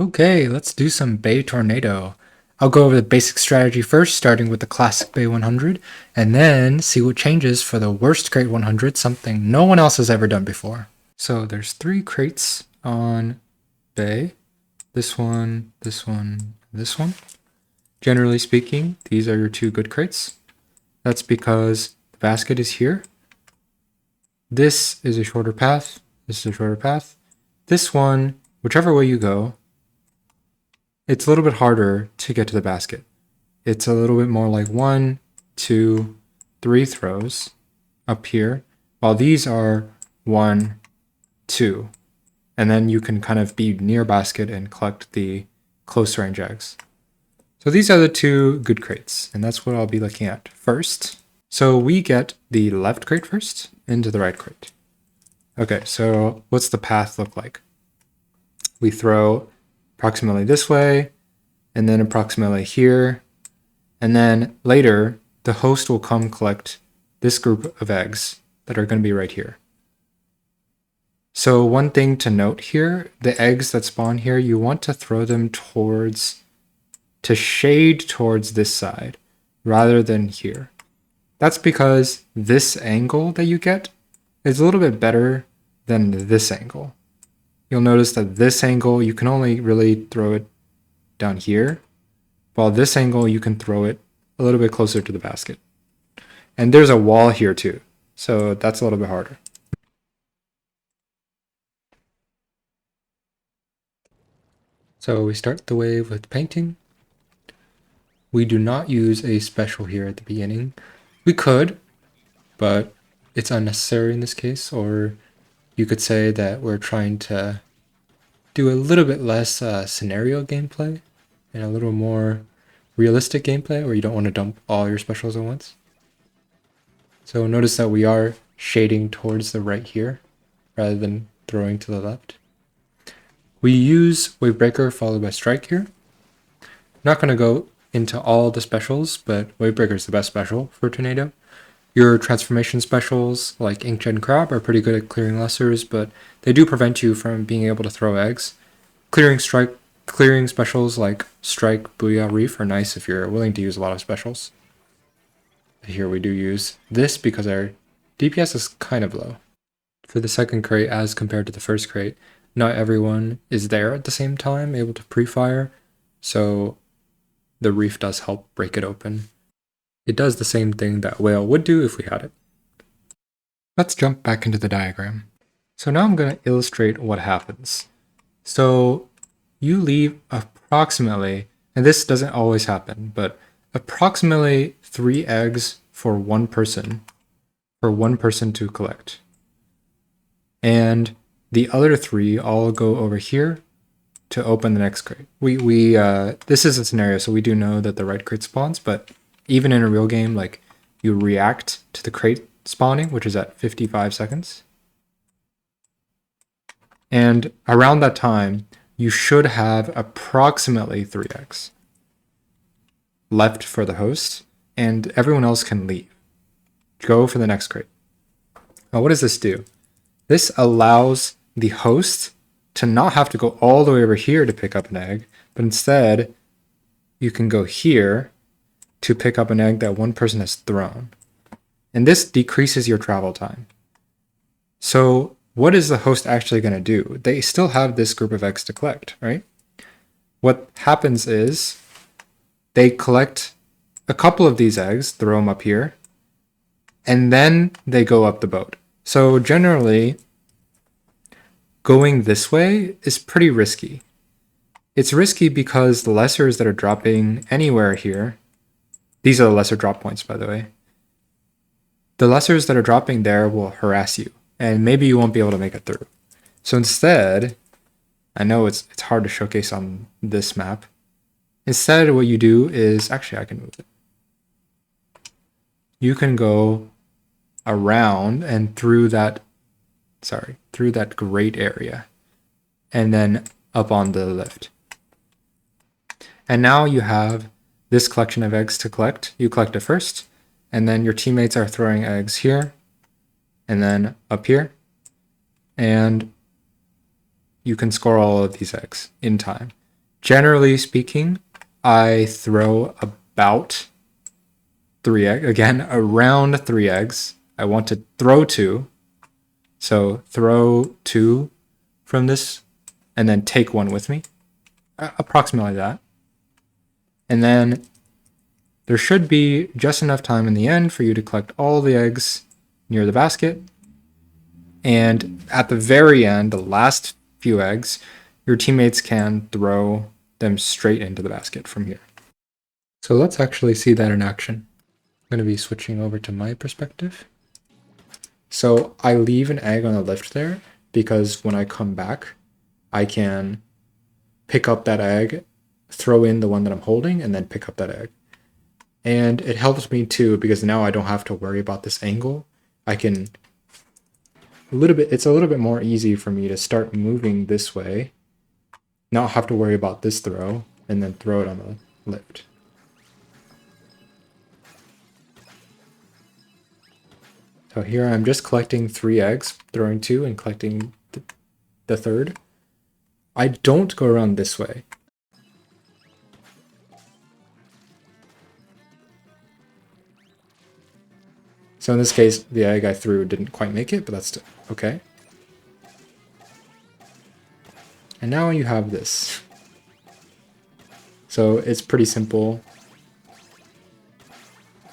Okay, let's do some Bay Tornado. I'll go over the basic strategy first, starting with the classic Bay 100, and then see what changes for the worst crate 100, something no one else has ever done before. So there's 3 crates on Bay. This one, this one, this one. Generally speaking, these are your 2 good crates. That's because the basket is here. This is a shorter path. This is a shorter path. This one, whichever way you go, it's a little bit harder to get to the basket. It's a little bit more like 1, 2, 3 throws up here, while these are 1, 2. And then you can kind of be near basket and collect the close range eggs. So these are the 2 good crates, and that's what I'll be looking at first. So we get the left crate first into the right crate. Okay, so what's the path look like? We throw approximately this way, and then approximately here, and then later the host will come collect this group of eggs that are going to be right here. So one thing to note here, the eggs that spawn here, you want to throw them to shade towards this side rather than here. That's because this angle that you get is a little bit better than this angle. You'll notice that this angle, you can only really throw it down here, while this angle, you can throw it a little bit closer to the basket. And there's a wall here too, so that's a little bit harder. So we start the wave with painting. We do not use a special here at the beginning. We could, but it's unnecessary in this case, or you could say that we're trying to do a little bit less scenario gameplay and a little more realistic gameplay where you don't want to dump all your specials at once. So notice that we are shading towards the right here rather than throwing to the left. We use Wavebreaker followed by Strike here. I'm not going to go into all the specials, but Wavebreaker is the best special for Tornado. Your transformation specials like Inkjet Crab are pretty good at clearing lessers, but they do prevent you from being able to throw eggs. Clearing specials like Strike, Booyah, Reef are nice if you're willing to use a lot of specials. Here we do use this because our DPS is kind of low. For the second crate as compared to the first crate, not everyone is there at the same time able to pre-fire, so the Reef does help break it open. It does the same thing that Whale would do if we had it. Let's jump back into the diagram. So now I'm going to illustrate what happens. So you leave approximately, and this doesn't always happen, but approximately 3 eggs for one person to collect. And the other 3 all go over here to open the next crate. This is a scenario, so we do know that the right crate spawns, but even in a real game, like, you react to the crate spawning, which is at 55 seconds. And around that time, you should have approximately 3 eggs left for the host, and everyone else can leave. Go for the next crate. Now, what does this do? This allows the host to not have to go all the way over here to pick up an egg, but instead, you can go here to pick up an egg that one person has thrown. And this decreases your travel time. So what is the host actually going to do? They still have this group of eggs to collect, right? What happens is they collect a couple of these eggs, throw them up here, and then they go up the boat. So generally, going this way is pretty risky. It's risky because the lessers that are dropping anywhere here, these are the lesser drop points, by the way. The lessers that are dropping there will harass you, and maybe you won't be able to make it through. So instead, I know it's hard to showcase on this map. Instead, what you do is, actually, I can move it. You can go around and through that great area, and then up on the lift. And now you have this collection of eggs to collect. You collect it first, and then your teammates are throwing eggs here, and then up here, and you can score all of these eggs in time. Generally speaking, I throw about 3 eggs. Again, around 3 eggs. I want to throw 2. So throw 2 from this and then take 1 with me. Approximately that. And then there should be just enough time in the end for you to collect all the eggs near the basket. And at the very end, the last few eggs, your teammates can throw them straight into the basket from here. So let's actually see that in action. I'm going to be switching over to my perspective. So I leave an egg on the lift there because when I come back, I can pick up that egg, throw in the one that I'm holding, and then pick up that egg. And it helps me too because now I don't have to worry about this angle. I can it's a little bit more easy for me to start moving this way, not have to worry about this throw, and then throw it on the lift. So here I'm just collecting 3 eggs, throwing 2 and collecting the third. I don't go around this way. So in this case, the egg I threw didn't quite make it, but that's okay. And now you have this. So it's pretty simple.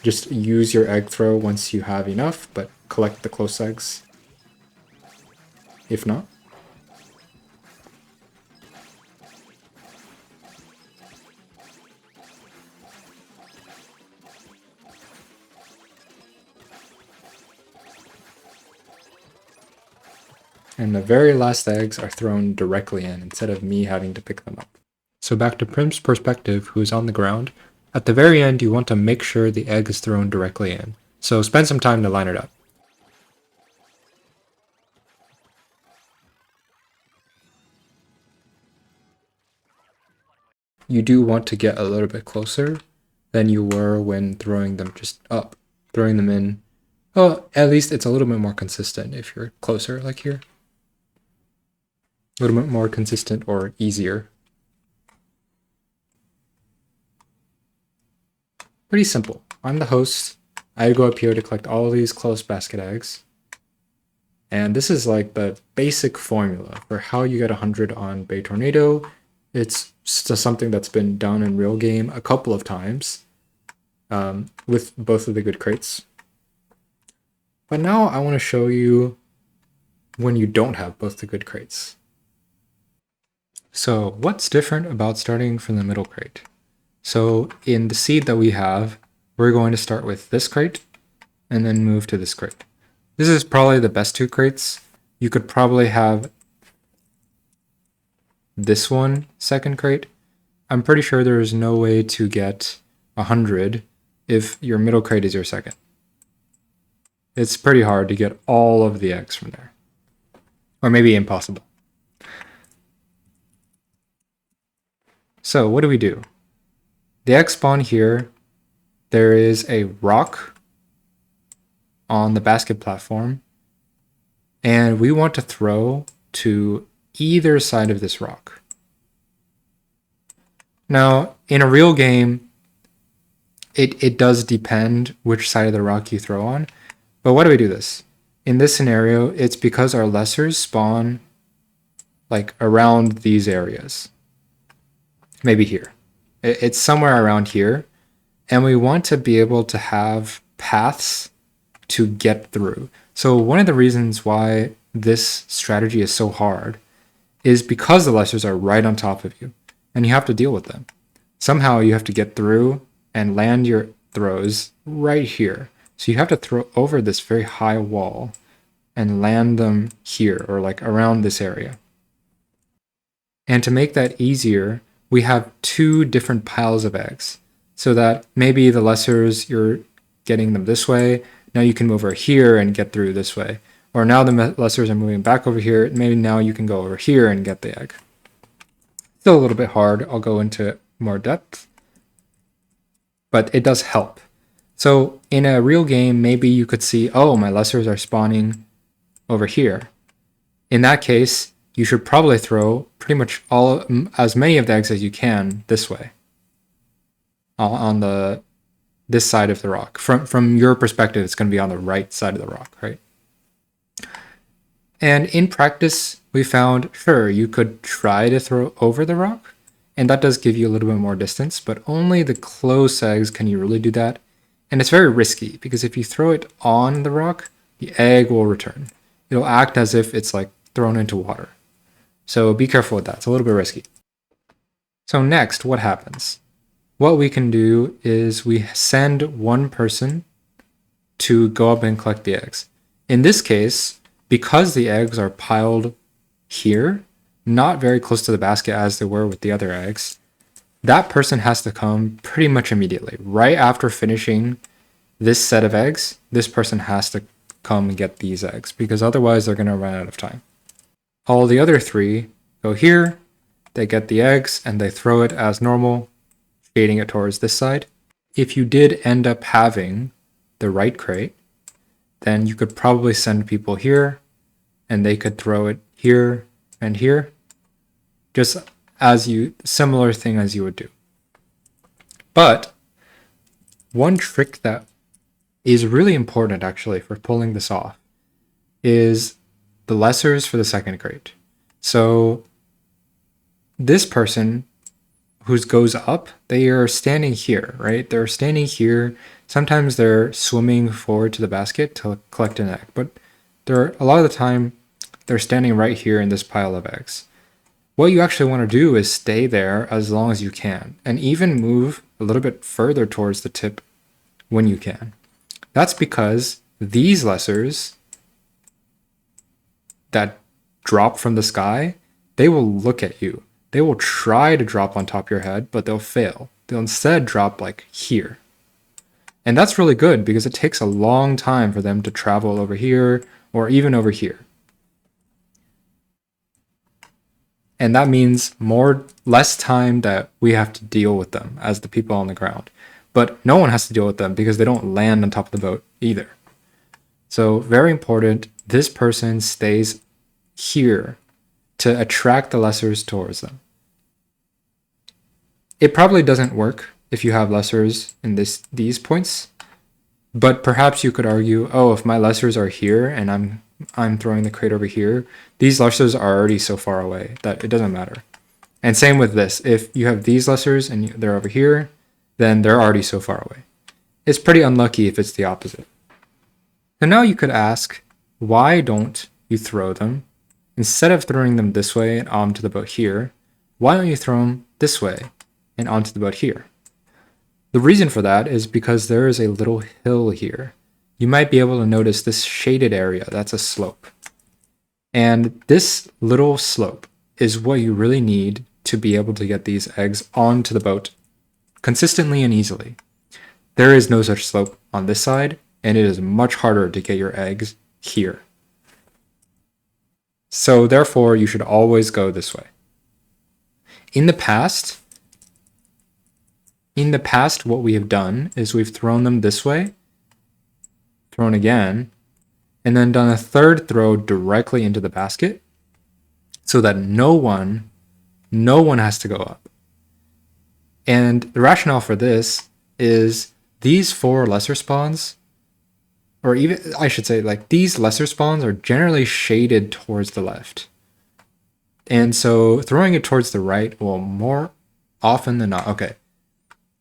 Just use your egg throw once you have enough, but collect the close eggs. If not. And the very last eggs are thrown directly in instead of me having to pick them up. So back to Prim's perspective, who is on the ground. At the very end, you want to make sure the egg is thrown directly in. So spend some time to line it up. You do want to get a little bit closer than you were when throwing them just up. Throwing them in. Well, at least it's a little bit more consistent if you're closer, like here. A little bit more consistent or easier. Pretty simple. I'm the host. I go up here to collect all these close basket eggs. And this is like the basic formula for how you get 100 on Bay Tornado. It's something that's been done in real game a couple of times with both of the good crates. But now I want to show you when you don't have both the good crates. So what's different about starting from the middle crate? So in the seed that we have, we're going to start with this crate and then move to this crate. This is probably the best 2 crates. You could probably have this one second crate. I'm pretty sure there is no way to get 100 if your middle crate is your second. It's pretty hard to get all of the eggs from there. Or maybe impossible. So what do? The eggs spawn here. There is a rock on the basket platform. And we want to throw to either side of this rock. Now, in a real game, it does depend which side of the rock you throw on. But why do we do this? In this scenario, it's because our lessers spawn like around these areas. Maybe here. It's somewhere around here. And we want to be able to have paths to get through. So one of the reasons why this strategy is so hard is because the lessers are right on top of you and you have to deal with them. Somehow you have to get through and land your throws right here. So you have to throw over this very high wall and land them here or like around this area. And to make that easier, we have 2 different piles of eggs so that maybe the lessers, you're getting them this way. Now you can move over here and get through this way. Or now the lessers are moving back over here. Maybe now you can go over here and get the egg. Still a little bit hard. I'll go into more depth. But it does help. So in a real game, maybe you could see, oh, my lessers are spawning over here. In that case, you should probably throw pretty much as many of the eggs as you can this way, on this side of the rock. From your perspective, it's going to be on the right side of the rock, right? And in practice, we found, sure, you could try to throw over the rock, and that does give you a little bit more distance, but only the close eggs can you really do that. And it's very risky, because if you throw it on the rock, the egg will return. It'll act as if it's like thrown into water. So be careful with that. It's a little bit risky. So next, what happens? What we can do is we send one person to go up and collect the eggs. In this case, because the eggs are piled here, not very close to the basket as they were with the other eggs, that person has to come pretty much immediately. Right after finishing this set of eggs, this person has to come and get these eggs, because otherwise they're going to run out of time. All the other three go here, they get the eggs, and they throw it as normal, shading it towards this side. If you did end up having the right crate, then you could probably send people here, and they could throw it here and here, just similar thing as you would do. But one trick that is really important actually for pulling this off is the lessers for the second crate. So this person who goes up, they are standing here, right? They're standing here. Sometimes they're swimming forward to the basket to collect an egg, but a lot of the time they're standing right here in this pile of eggs. What you actually want to do is stay there as long as you can, and even move a little bit further towards the tip when you can. That's because these lessers that drop from the sky, they will look at you. They will try to drop on top of your head, but they'll fail. They'll instead drop like here. And that's really good because it takes a long time for them to travel over here or even over here. And that means less time that we have to deal with them as the people on the ground. But no one has to deal with them because they don't land on top of the boat either. So very important, this person stays here to attract the lessers towards them. It probably doesn't work if you have lessers in these points, but perhaps you could argue, oh, if my lessers are here and I'm throwing the crate over here, these lessers are already so far away that it doesn't matter. And same with this. If you have these lessers and they're over here, then they're already so far away. It's pretty unlucky if it's the opposite. So now you could ask, why don't you throw them? Instead of throwing them this way and onto the boat here, why don't you throw them this way and onto the boat here? The reason for that is because there is a little hill here. You might be able to notice this shaded area, that's a slope. And this little slope is what you really need to be able to get these eggs onto the boat consistently and easily. There is no such slope on this side, and it is much harder to get your eggs here. So therefore, you should always go this way. In the past, what we have done is we've thrown them this way, thrown again, and then done a third throw directly into the basket so that no one has to go up. And the rationale for this is these 4 lesser spawns, or even, I should say, like these lesser spawns are generally shaded towards the left. And so throwing it towards the right will more often than not, okay,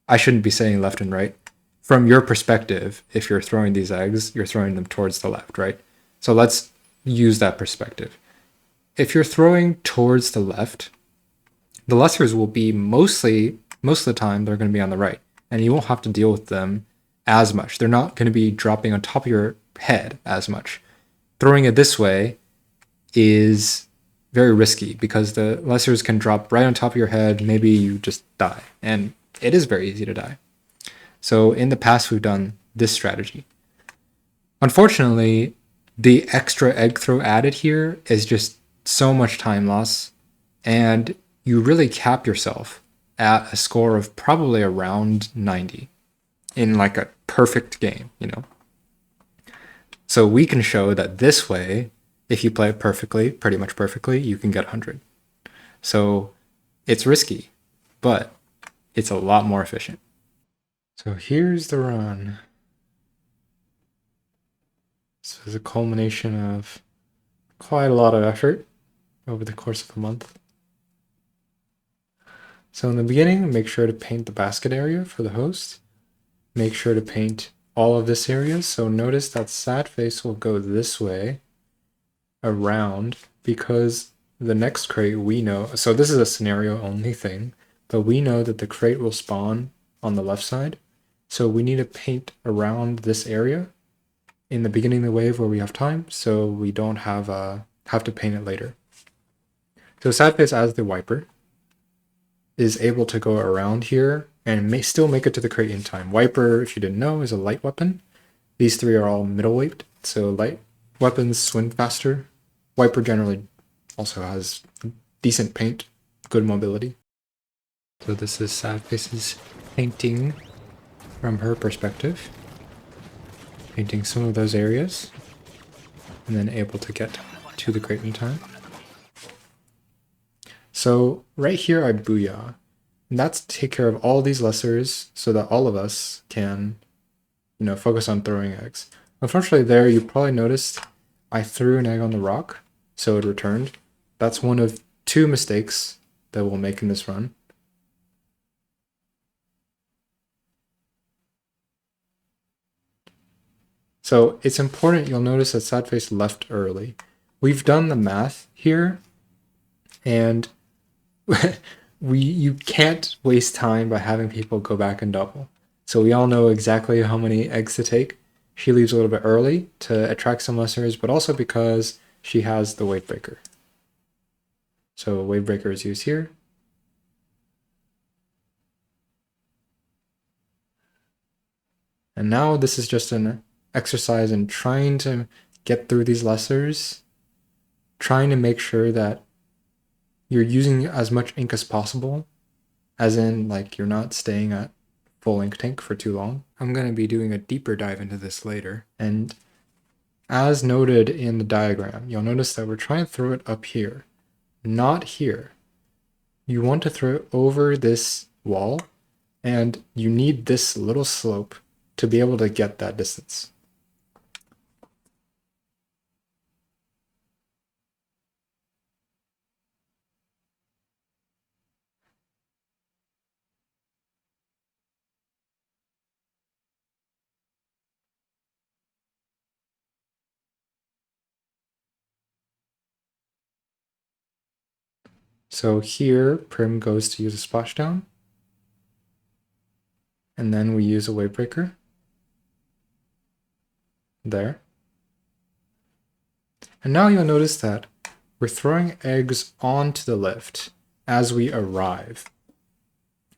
I shouldn't be saying left and right. From your perspective, if you're throwing these eggs, you're throwing them towards the left, right? So let's use that perspective. If you're throwing towards the left, the lessers will be most of the time, they're going to be on the right, and you won't have to deal with them as much. They're not going to be dropping on top of your head as much. Throwing it this way is very risky because the lessers can drop right on top of your head. Maybe you just die, and it is very easy to die. So in the past, we've done this strategy. Unfortunately, the extra egg throw added here is just so much time loss, and you really cap yourself at a score of probably around 90 in like a perfect game, you know? So we can show that this way if you play it perfectly, pretty much perfectly, you can get 100. So it's risky, but it's a lot more efficient. So here's the run. This is a culmination of quite a lot of effort over the course of a month. So in the beginning, make sure to paint the basket area for the host. Make sure to paint all of this area. So notice that sad face will go this way around because the next crate we know, so this is a scenario only thing, but we know that the crate will spawn on the left side. So we need to paint around this area in the beginning of the wave where we have time, so we don't have to paint it later. So sad face as the wiper is able to go around here and may still make it to the crate in time. Wiper, if you didn't know, is a light weapon. These three are all middleweight, so light weapons swim faster. Wiper generally also has decent paint, good mobility. So this is sad face's painting from her perspective. Painting some of those areas, and then able to get to the crate in time. So right here I booyah. And that's to take care of all these lessers so that all of us can, focus on throwing eggs. Unfortunately there, you probably noticed I threw an egg on the rock, so it returned. That's one of 2 mistakes that we'll make in this run. So it's important, you'll notice that sad face left early. We've done the math here, and you can't waste time by having people go back and double. So we all know exactly how many eggs to take. She leaves a little bit early to attract some lessers, but also because she has the wave breaker. So wave breaker is used here. And now this is just an exercise in trying to get through these lessers, trying to make sure that you're using as much ink as possible, as in like you're not staying at full ink tank for too long. I'm going to be doing a deeper dive into this later, and as noted in the diagram, you'll notice that we're trying to throw it up here, not here. You want to throw it over this wall, and you need this little slope to be able to get that distance. So here, Prim goes to use a splashdown, and then we use a wave breaker. There. And now you'll notice that we're throwing eggs onto the lift as we arrive.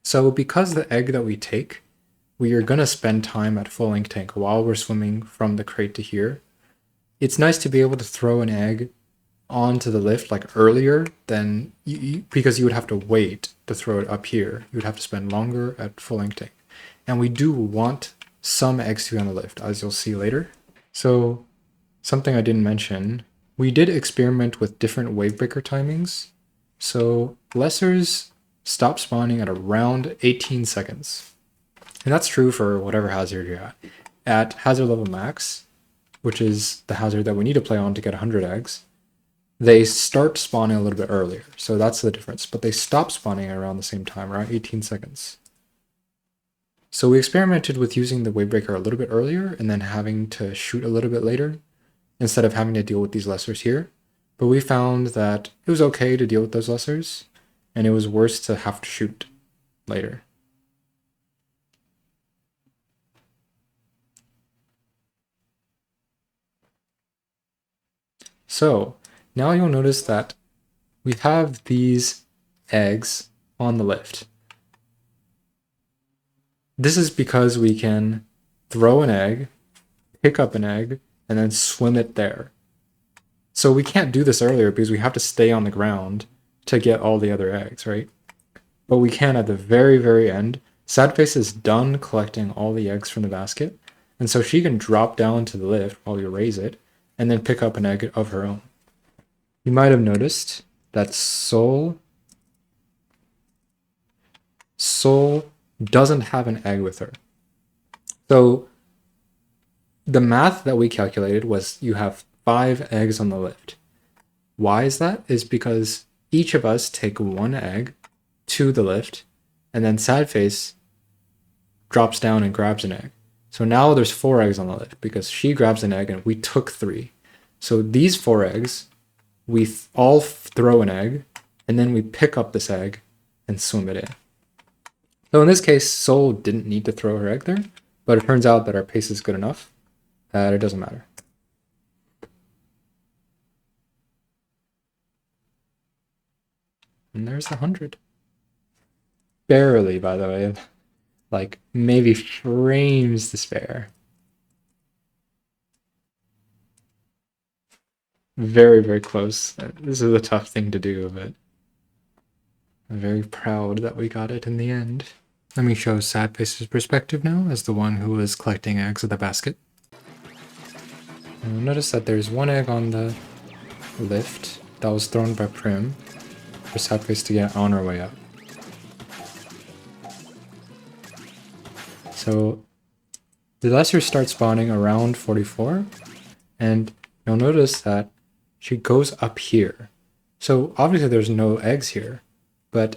So because the egg that we take, we are going to spend time at full ink tank while we're swimming from the crate to here. It's nice to be able to throw an egg onto the lift like earlier than because you would have to wait to throw it up here. You would have to spend longer at full ink tank. And we do want some eggs to be on the lift, as you'll see later. So something I didn't mention, we did experiment with different wave breaker timings. So lessers stop spawning at around 18 seconds. And that's true for whatever hazard you're at. At hazard level max, which is the hazard that we need to play on to get 100 eggs, they start spawning a little bit earlier. So that's the difference. But they stop spawning around the same time, around 18 seconds. So we experimented with using the wave breaker a little bit earlier and then having to shoot a little bit later instead of having to deal with these lessers here. But we found that it was okay to deal with those lessers, and it was worse to have to shoot later. So now you'll notice that we have these eggs on the lift. This is because we can throw an egg, pick up an egg, and then swim it there. So we can't do this earlier because we have to stay on the ground to get all the other eggs, right? But we can at the very, very end. Sadface is done collecting all the eggs from the basket, and so she can drop down to the lift while we raise it, and then pick up an egg of her own. You might have noticed that Soul doesn't have an egg with her. So the math that we calculated was you have 5 eggs on the lift. Why is that? Is because each of us take 1 egg to the lift, and then Sadface drops down and grabs an egg. So now there's 4 eggs on the lift because she grabs an egg and we took 3. So these 4 eggs, we all throw an egg, and then we pick up this egg and swim it in. So in this case, Soul didn't need to throw her egg there, but it turns out that our pace is good enough that it doesn't matter. And there's the 100. Barely, by the way. Like, maybe frames to spare. Very, very close. This is a tough thing to do, but I'm very proud that we got it in the end. Let me show Sadface's perspective now as the one who was collecting eggs at the basket. And you'll notice that there's 1 egg on the lift that was thrown by Prim for Sadface to get on her way up. So the Lessers start spawning around 44, and you'll notice that she goes up here. So obviously there's no eggs here, but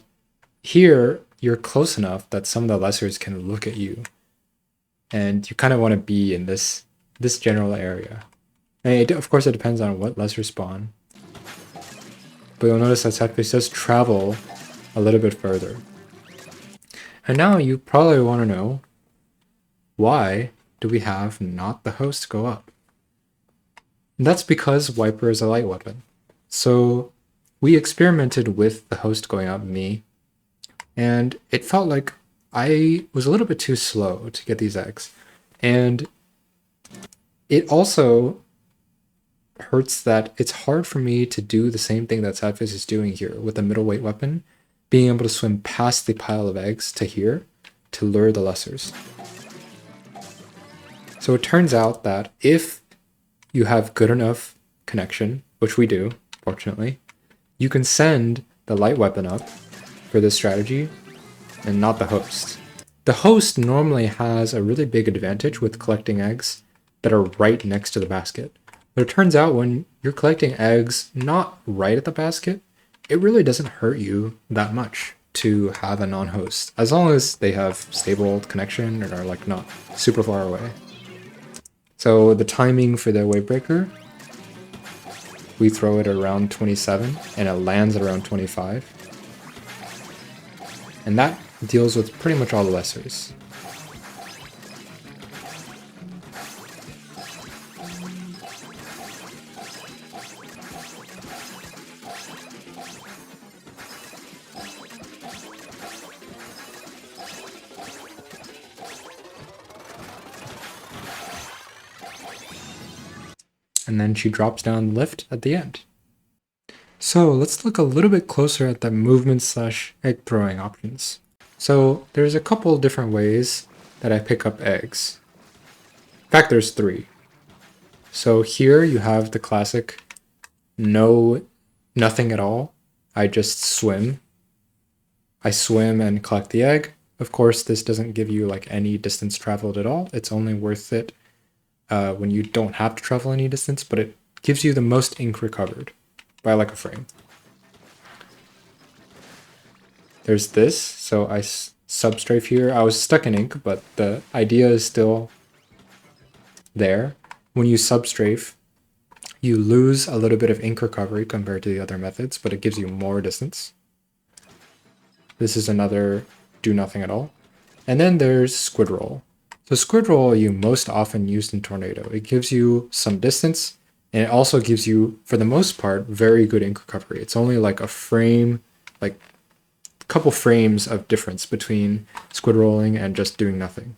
here you're close enough that some of the Lessers can look at you, and you kind of want to be in this general area. And of course it depends on what Lesser spawn, but you'll notice that Sadface does travel a little bit further. And now you probably want to know, why do we have not the host go up? And that's because Wiper is a light weapon. So we experimented with the host going up, me, and it felt like I was a little bit too slow to get these eggs. And it also hurts that it's hard for me to do the same thing that Sadface is doing here with a middleweight weapon, being able to swim past the pile of eggs to here to lure the Lessers. So it turns out that if you have good enough connection, which we do, fortunately, you can send the light weapon up for this strategy and not the host. The host normally has a really big advantage with collecting eggs that are right next to the basket. But it turns out when you're collecting eggs not right at the basket, it really doesn't hurt you that much to have a non-host, as long as they have stable connection and are like not super far away. So the timing for the Wavebreaker, we throw it around 27 and it lands at around 25. And that deals with pretty much all the Lessers. And then she drops down the lift at the end. So let's look a little bit closer at the movement / egg throwing options. So there's a couple different ways that I pick up eggs. In fact, there's 3. So here you have the classic nothing at all. I just swim. I swim and collect the egg. Of course, this doesn't give you like any distance traveled at all. It's only worth it when you don't have to travel any distance, but it gives you the most ink recovered by like a frame. There's this, so I substrafe here. I was stuck in ink, but the idea is still there. When you substrafe, you lose a little bit of ink recovery compared to the other methods, but it gives you more distance. This is another do nothing at all. And then there's Squid Roll. So Squid Roll you most often used in Tornado. It gives you some distance, and it also gives you, for the most part, very good ink recovery. It's only like a frame, like a couple frames of difference between Squid Rolling and just doing nothing.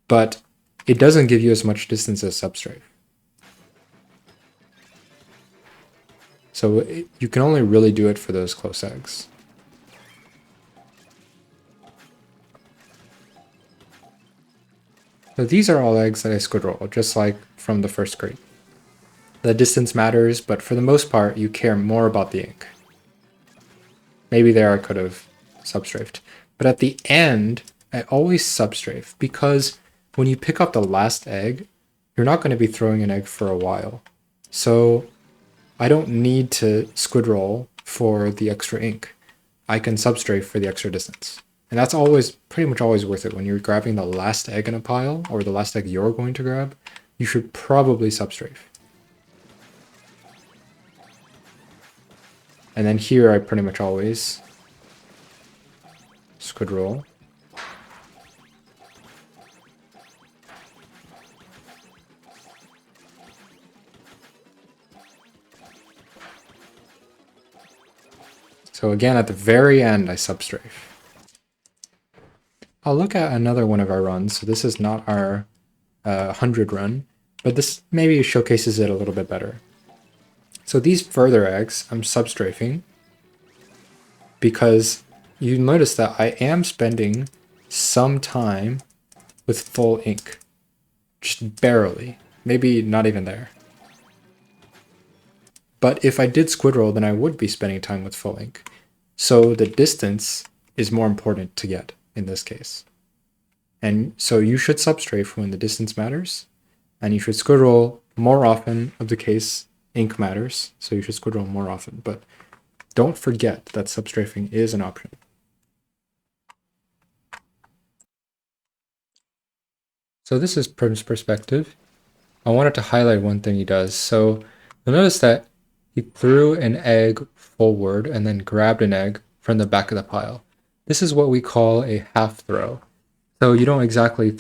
But it doesn't give you as much distance as Substrafe. So you can only really do it for those close eggs. So these are all eggs that I Squid Roll, just like from the first crate. The distance matters, but for the most part, you care more about the ink. Maybe there I could have substrafed. But at the end, I always substrafe because when you pick up the last egg, you're not going to be throwing an egg for a while. So I don't need to squid roll for the extra ink. I can substrafe for the extra distance. And that's always pretty much always worth it. When you're grabbing the last egg in a pile, or the last egg you're going to grab, you should probably substrafe. And then here I pretty much always squid roll. So again, at the very end, I substrafe. I'll look at another one of our runs. So this is not our 100 run, but this maybe showcases it a little bit better. So these further eggs, I'm substrafing because you notice that I am spending some time with full ink. Just barely. Maybe not even there. But if I did squid roll, then I would be spending time with full ink. So the distance is more important to get in this case. And so you should substrafe when the distance matters, and you should squid roll more often of the case ink matters, so you should squid roll more often. But don't forget that substrafing is an option. So this is Prim's perspective. I wanted to highlight one thing he does. So you'll notice that he threw an egg forward and then grabbed an egg from the back of the pile. This is what we call a half throw. So you don't exactly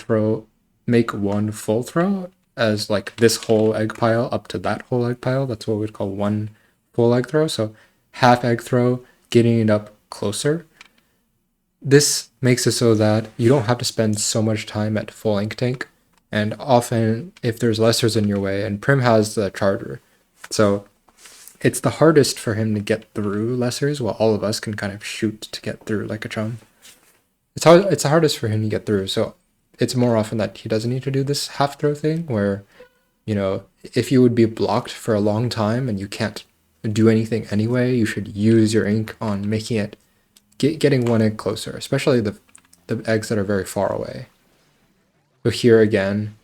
make one full throw as like this whole egg pile up to that whole egg pile. That's what we'd call one full egg throw. So half egg throw, getting it up closer. This makes it so that you don't have to spend so much time at full ink tank. And often if there's lessers in your way, and Prim has the charger, so it's the hardest for him to get through lessers while all of us can kind of shoot to get through like a chum. It's the hardest for him to get through, so it's more often that he doesn't need to do this half throw thing where, you know, if you would be blocked for a long time and you can't do anything anyway, you should use your ink on making it, getting one egg closer, especially the eggs that are very far away. So here again,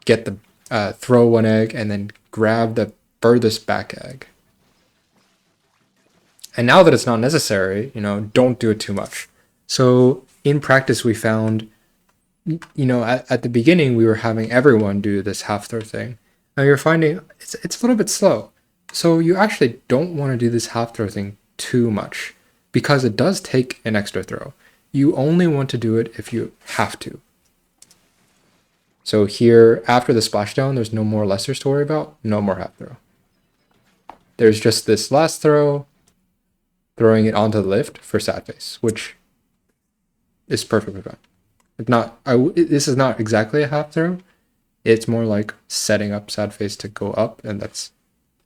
get the, throw one egg and then grab the furthest back egg. And now that it's not necessary, you know, don't do it too much. So in practice, we found, you know, at the beginning, we were having everyone do this half throw thing. And you're finding it's a little bit slow. So you actually don't want to do this half throw thing too much because it does take an extra throw. You only want to do it if you have to. So here, after the splashdown, there's no more lessers to worry about, no more half throw. There's just this last throw, throwing it onto the lift for sad face, which is perfectly fine. This is not exactly a half throw. It's more like setting up sad face to go up, and that's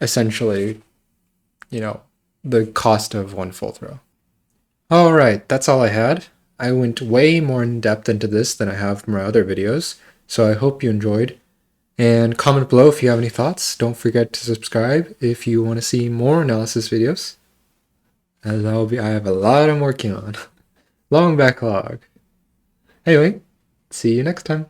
essentially, you know, the cost of one full throw. All right, that's all I had. I went way more in depth into this than I have from my other videos, so I hope you enjoyed. And comment below if you have any thoughts. Don't forget to subscribe if you want to see more analysis videos, as I have a lot I'm working on. Long backlog. Anyway, see you next time.